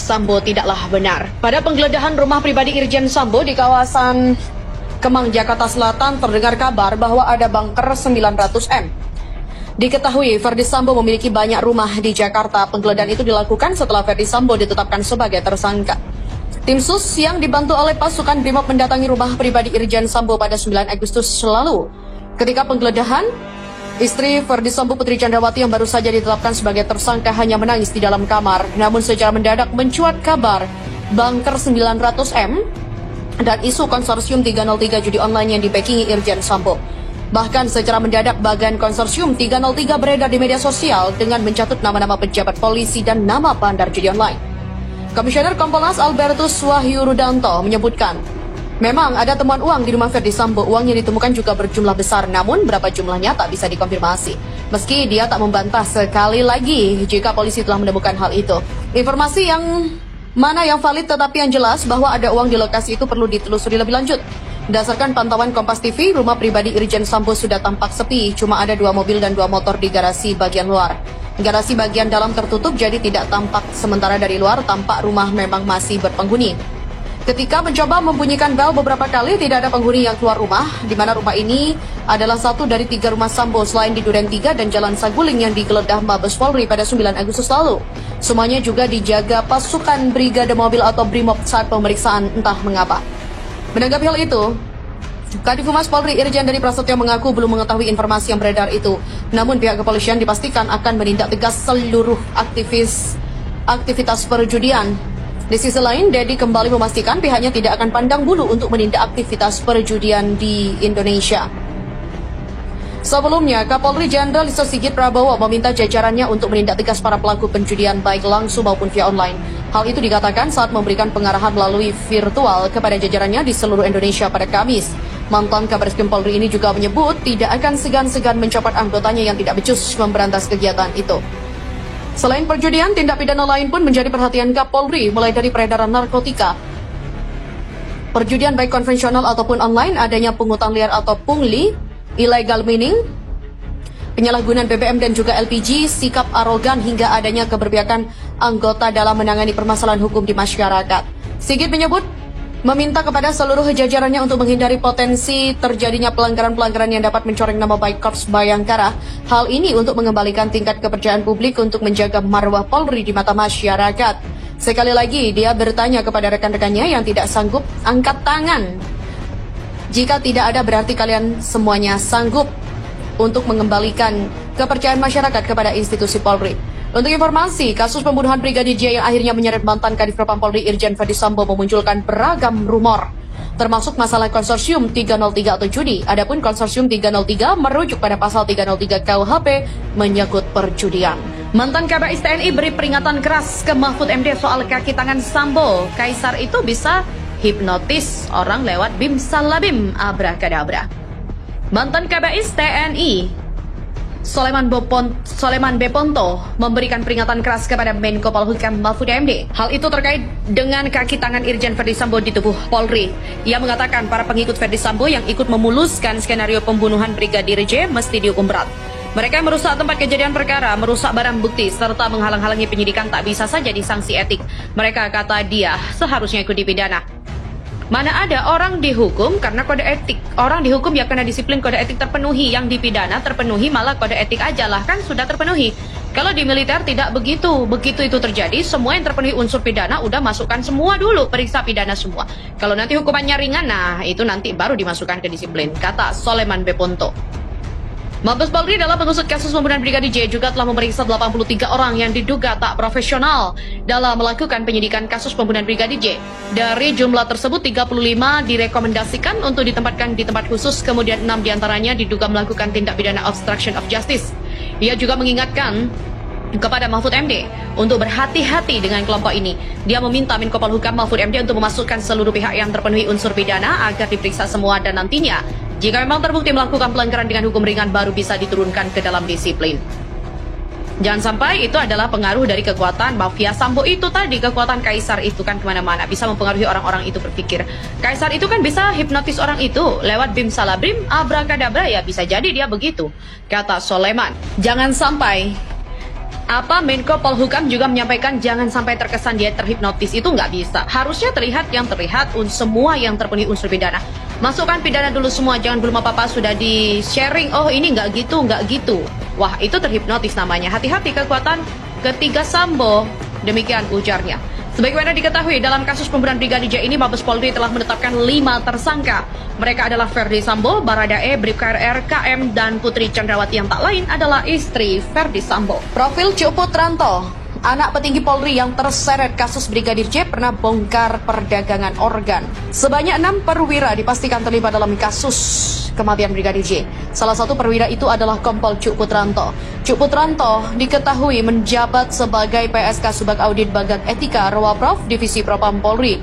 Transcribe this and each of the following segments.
Sambo tidaklah benar. Pada penggeledahan rumah pribadi Irjen Sambo di kawasan Kemang, Jakarta Selatan, terdengar kabar bahwa ada bunker 900M. Diketahui Verdi Sambo memiliki banyak rumah di Jakarta. Penggeledahan itu dilakukan setelah Verdi Sambo ditetapkan sebagai tersangka. Tim SUS yang dibantu oleh pasukan BRIMOB mendatangi rumah pribadi Irjen Sambo pada 9 Agustus lalu. Ketika penggeledahan, istri Verdi Sambo, Putri Chandrawati, yang baru saja ditetapkan sebagai tersangka, hanya menangis di dalam kamar. Namun secara mendadak mencuat kabar bunker 900M dan isu konsorsium 303 judi online yang dibackingi Irjen Sambo. Bahkan secara mendadak bagian konsorsium 303 beredar di media sosial dengan mencatut nama-nama pejabat polisi dan nama bandar judi online. Komisioner Kompolnas Albertus Wahyu Rudanto menyebutkan, memang ada temuan uang di rumah Verdi Sambo. Uang yang ditemukan juga berjumlah besar, namun berapa jumlahnya tak bisa dikonfirmasi. Meski dia tak membantah sekali lagi jika polisi telah menemukan hal itu. Informasi yang mana yang valid tetapi yang jelas bahwa ada uang di lokasi itu perlu ditelusuri lebih lanjut. Berdasarkan pantauan Kompas TV, rumah pribadi Irjen Sambo sudah tampak sepi. Cuma ada 2 mobil dan 2 motor di garasi bagian luar. Garasi bagian dalam tertutup jadi tidak tampak, sementara dari luar tampak rumah memang masih berpenghuni. Ketika mencoba membunyikan bel beberapa kali, tidak ada penghuni yang keluar rumah, di mana rumah ini adalah satu dari 3 rumah Sambo selain di Duren 3 dan Jalan Saguling yang digeledah Mabes Polri pada 9 Agustus lalu. Semuanya juga dijaga pasukan Brigade Mobil atau BRIMOB saat pemeriksaan, entah mengapa. Menanggapi hal itu, Kadif Humas Polri Irjen Deni Prasetyo mengaku belum mengetahui informasi yang beredar itu. Namun pihak kepolisian dipastikan akan menindak tegas seluruh aktivitas perjudian. Di sisi lain, Dedi kembali memastikan pihaknya tidak akan pandang bulu untuk menindak aktivitas perjudian di Indonesia. Sebelumnya, Kapolri Jenderal Listio Sigit Prabowo meminta jajarannya untuk menindak tegas para pelaku penjudian baik langsung maupun via online. Hal itu dikatakan saat memberikan pengarahan melalui virtual kepada jajarannya di seluruh Indonesia pada Kamis. Mantan Kabaris Krim Polri ini juga menyebut tidak akan segan-segan mencopot anggotanya yang tidak becus memberantas kegiatan itu. Selain perjudian, tindak pidana lain pun menjadi perhatian Kapolri, mulai dari peredaran narkotika, perjudian baik konvensional ataupun online, adanya pungutan liar atau pungli, illegal mining, penyalahgunaan BBM dan juga LPG, sikap arogan hingga adanya keberpihakan anggota dalam menangani permasalahan hukum di masyarakat. Sigit menyebut meminta kepada seluruh jajarannya untuk menghindari potensi terjadinya pelanggaran-pelanggaran yang dapat mencoreng nama baik Korps Bayangkara. Hal ini untuk mengembalikan tingkat kepercayaan publik untuk menjaga marwah Polri di mata masyarakat. Sekali lagi, dia bertanya kepada rekan-rekannya yang tidak sanggup, angkat tangan. Jika tidak ada, berarti kalian semuanya sanggup untuk mengembalikan kepercayaan masyarakat kepada institusi Polri. Untuk informasi, kasus pembunuhan Brigadir J yang akhirnya menyeret mantan Kadif Propam Polri Irjen Verdi Sambo memunculkan beragam rumor, termasuk masalah konsorsium 303 atau judi. Adapun konsorsium 303 merujuk pada pasal 303 KUHP menyangkut perjudian. Mantan Kabais TNI beri peringatan keras ke Mahfud MD soal kaki tangan Sambo. Kaisar itu bisa hipnotis orang lewat bim salabim abrakadabra. Mantan Kabais TNI Soleman Beponto memberikan peringatan keras kepada Menko Polhukam Mahfud MD. Hal itu terkait dengan kaki tangan Irjen Verdi Sambo di tubuh Polri. Ia mengatakan para pengikut Verdi Sambo yang ikut memuluskan skenario pembunuhan Brigadir J mesti dihukum berat. Mereka yang merusak tempat kejadian perkara, merusak barang bukti, serta menghalang-halangi penyidikan tak bisa saja disanksi etik. Mereka, kata dia, seharusnya ikut dipidana. Mana ada orang dihukum karena kode etik. Orang dihukum ya karena disiplin kode etik terpenuhi. Yang dipidana terpenuhi malah kode etik aja lah, kan sudah terpenuhi. Kalau di militer tidak begitu. Begitu itu terjadi, semua yang terpenuhi unsur pidana udah masukkan semua dulu, periksa pidana semua. Kalau nanti hukumannya ringan, nah itu nanti baru dimasukkan ke disiplin, kata Soleman Beponto. Mabes Polri dalam mengusut kasus pembunuhan Brigadir J juga telah memeriksa 83 orang yang diduga tak profesional dalam melakukan penyidikan kasus pembunuhan Brigadir J. Dari jumlah tersebut, 35 direkomendasikan untuk ditempatkan di tempat khusus, kemudian 6 diantaranya diduga melakukan tindak pidana obstruction of justice. Ia juga mengingatkan kepada Mahfud MD untuk berhati-hati dengan kelompok ini. Dia meminta Menko Polhukam Mahfud MD untuk memasukkan seluruh pihak yang terpenuhi unsur pidana agar diperiksa semua dan nantinya jika memang terbukti melakukan pelanggaran dengan hukum ringan baru bisa diturunkan ke dalam disiplin. Jangan sampai itu adalah pengaruh dari kekuatan mafia Sambo itu tadi, kekuatan Kaisar itu kan kemana-mana, bisa mempengaruhi orang-orang itu berpikir. Kaisar itu kan bisa hipnotis orang itu lewat bim salabrim, abrakadabra, ya bisa jadi dia begitu, kata Soleman. Jangan sampai Apa Menko Polhukam juga menyampaikan jangan sampai terkesan dia terhipnotis, itu nggak bisa. Harusnya terlihat semua yang terpenuhi unsur pidana. Masukkan pidana dulu semua, jangan belum apa-apa sudah di-sharing, oh ini nggak gitu. Wah, itu terhipnotis namanya. Hati-hati kekuatan ketiga Sambo, demikian ujarnya. Sebagaimana diketahui, dalam kasus pembunuhan Brigadir J ini, Mabes Polri telah menetapkan 5 tersangka. Mereka adalah Ferdi Sambo, Baradae, Bribka RR, KM, dan Putri Chandrawati yang tak lain adalah istri Ferdi Sambo. Profil Cuk Putranto, anak petinggi Polri yang terseret kasus Brigadir J pernah bongkar perdagangan organ. Sebanyak 6 perwira dipastikan terlibat dalam kasus kematian Brigadir J. Salah satu perwira itu adalah Kompol Cuk Putranto. Cuk Putranto diketahui menjabat sebagai PSK Subag Audit Bagat Etika Rowaprov Divisi Propam Polri.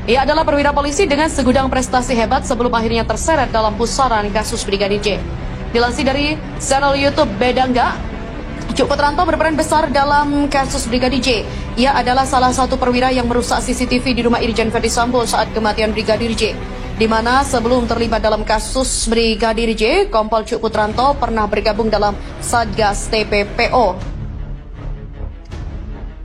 Ia adalah perwira polisi dengan segudang prestasi hebat sebelum akhirnya terseret dalam pusaran kasus Brigadir J. Dilansir dari channel YouTube Bedangga, Cuk Putranto berperan besar dalam kasus Brigadir J. Ia adalah salah satu perwira yang merusak CCTV di rumah Irjen Ferdi Sambo saat kematian Brigadir J. Di mana sebelum terlibat dalam kasus Brigadir J, Kompol Cuk Putranto pernah bergabung dalam Satgas TPPO.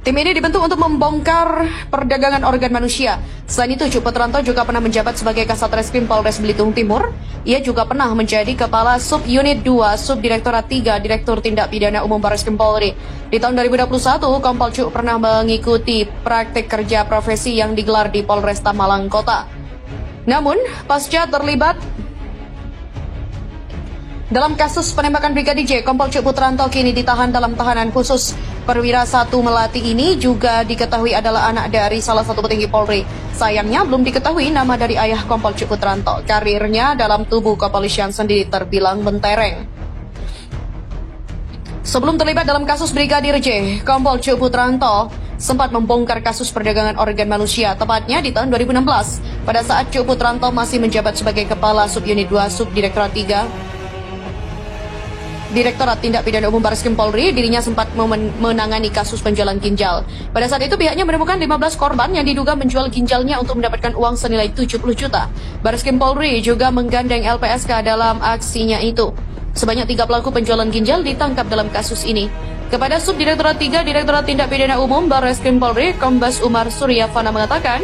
Tim ini dibentuk untuk membongkar perdagangan organ manusia. Selain itu, Cuk Putranto juga pernah menjabat sebagai Kasat Reskrim Polres Belitung Timur. Ia juga pernah menjadi Kepala Sub Unit 2, Subdirektorat 3, Direktur Tindak Pidana Umum Barreskrim Polri. Di tahun 2021, Kompol Cuk pernah mengikuti praktik kerja profesi yang digelar di Polresta Malang Kota. Namun, pasca terlibat dalam kasus penembakan Brigadir J, Kompol Cuk Putranto kini ditahan dalam tahanan khusus. Perwira 1 Melati ini juga diketahui adalah anak dari salah satu petinggi Polri. Sayangnya belum diketahui nama dari ayah Kompol Cuk Putranto. Karirnya dalam tubuh kepolisian sendiri terbilang mentereng. Sebelum terlibat dalam kasus Brigadir J, Kompol Cuk Putranto sempat membongkar kasus perdagangan organ manusia, tepatnya di tahun 2016. Pada saat Cuk Putranto masih menjabat sebagai Kepala Subunit 2 Subdirektorat 3, Direktorat Tindak Pidana Umum Barreskrim Polri, dirinya sempat menangani kasus penjualan ginjal. Pada saat itu pihaknya menemukan 15 korban yang diduga menjual ginjalnya untuk mendapatkan uang senilai 70 juta. Barreskrim Polri juga menggandeng LPSK dalam aksinya itu. Sebanyak 3 pelaku penjualan ginjal ditangkap dalam kasus ini. Kepada Subdirektorat 3 Direktorat Tindak Pidana Umum Barreskrim Polri, Kombes Umar Suryavana mengatakan,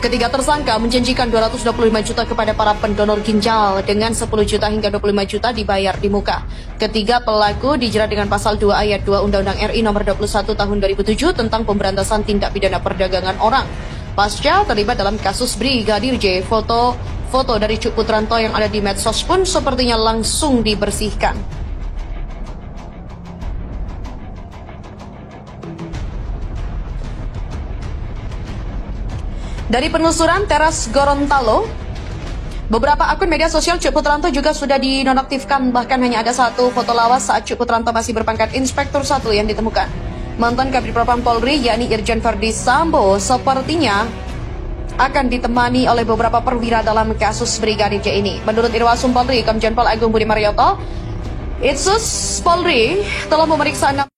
ketiga tersangka menjanjikan 225 juta kepada para pendonor ginjal dengan 10 juta hingga 25 juta dibayar di muka. Ketiga pelaku dijerat dengan pasal 2 ayat 2 Undang-Undang RI nomor 21 tahun 2007 tentang pemberantasan tindak pidana perdagangan orang. Pasca terlibat dalam kasus Brigadir J, foto dari Cuk Putranto yang ada di medsos pun sepertinya langsung dibersihkan. Dari penelusuran Teras Gorontalo, beberapa akun media sosial Cuk Putranto juga sudah dinonaktifkan. Bahkan hanya ada satu foto lawas saat Cuk Putranto masih berpangkat Inspektur 1 yang ditemukan. Mantan Kabid Propam Polri, yakni Irjen Ferdi Sambo, sepertinya akan ditemani oleh beberapa perwira dalam kasus Brigadir J ini. Menurut Irwasum Polri, Komjen Pol Agung Budi Marioto, Itsus Polri telah memeriksa 6